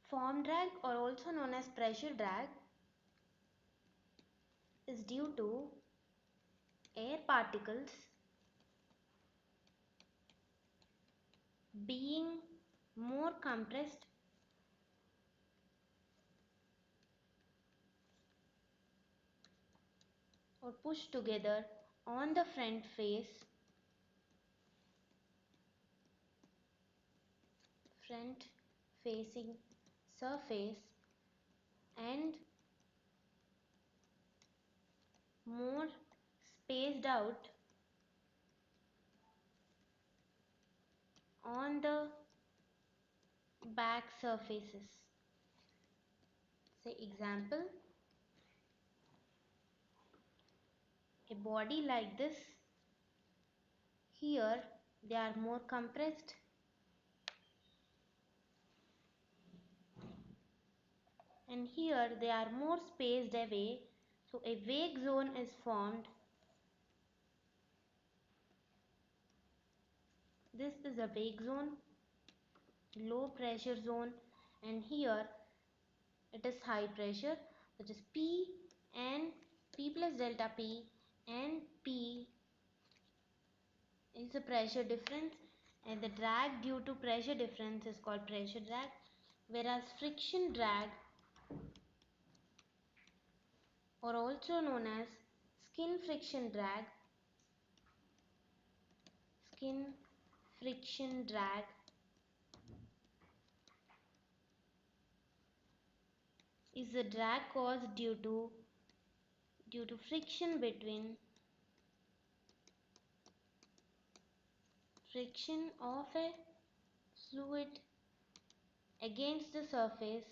Form drag, or also known as pressure drag, is due to air particles being more compressed or pushed together on the front facing surface, and more spaced out on the back surfaces. Say example, a body like this, here they are more compressed and here they are more spaced away, so a wake zone is formed. This is a wake zone, low pressure zone, and here it is high pressure, which is P and P plus delta P, and P is the pressure difference, and the drag due to pressure difference is called pressure drag, whereas friction drag, or also known as skin friction drag, is the drag caused due to friction of a fluid against the surface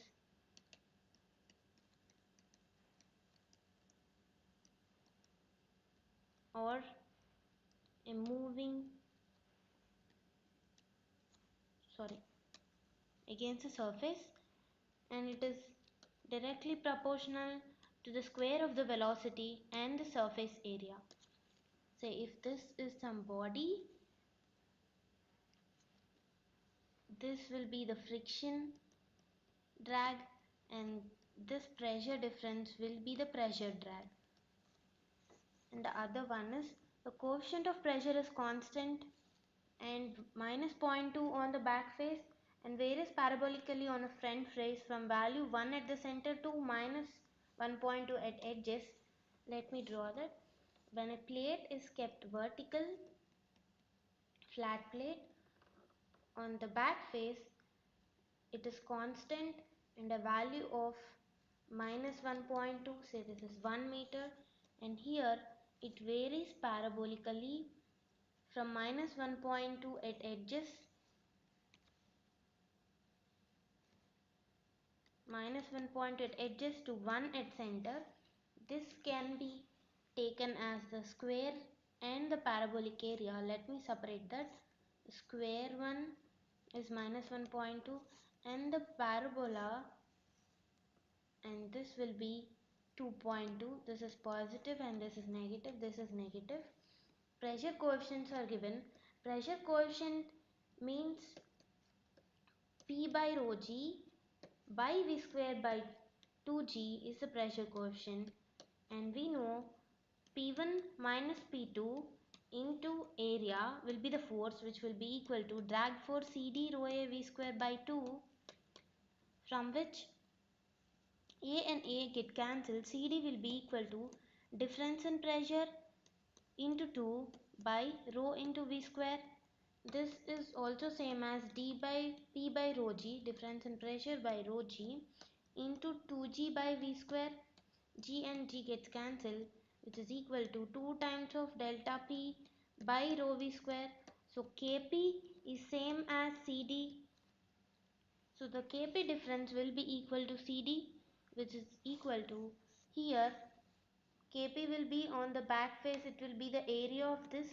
or a moving against the surface, and it is directly proportional to the square of the velocity and the surface area. Say if this is some body, this will be the friction drag, and this pressure difference will be the pressure drag. And the other one is the coefficient of pressure is constant and minus 0.2 on the back face and varies parabolically on a front face from value 1 at the center to minus 1.2 at edges. Let me draw that. When a plate is kept vertical, flat plate, on the back face, it is constant and a value of minus 1.2, say this is 1 meter, and here it varies parabolically from minus 1.2 at edges, to 1 at center. This can be taken as the square and the parabolic area. Let me separate that. Square one is minus 1.2 and the parabola, and this will be 2.2. This is positive and this is negative. This is negative. Pressure coefficients are given. Pressure coefficient means P by rho g by V square by 2g is the pressure coefficient, and we know P1 minus P2 into area will be the force, which will be equal to drag force CD rho a V square by 2, from which A and A get cancelled. CD will be equal to difference in pressure into 2 by rho into V square. This is also same as d by P by rho g, difference in pressure by rho g, into 2g by V square. G and G gets cancelled, which is equal to 2 times of delta P by rho V square. So Kp is same as CD. So the Kp difference will be equal to CD, which is equal to, here Kp will be on the back face, it will be the area of this,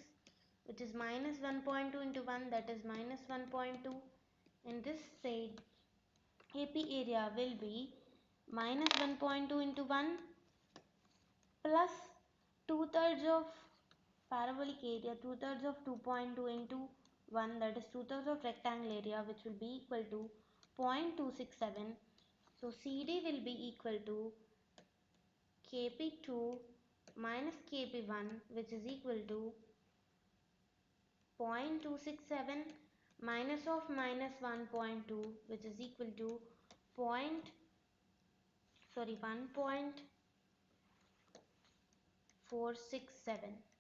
which is minus 1.2 into 1, that is minus 1.2, and this side Kp area will be minus 1.2 into 1 plus 2/3 of parabolic area, 2/3 of 2.2 into 1, that is 2/3 of rectangle area, which will be equal to 0.267, So CD will be equal to Kp2 minus Kp1, which is equal to 0.267 minus of minus 1.2, which is equal to 1.467.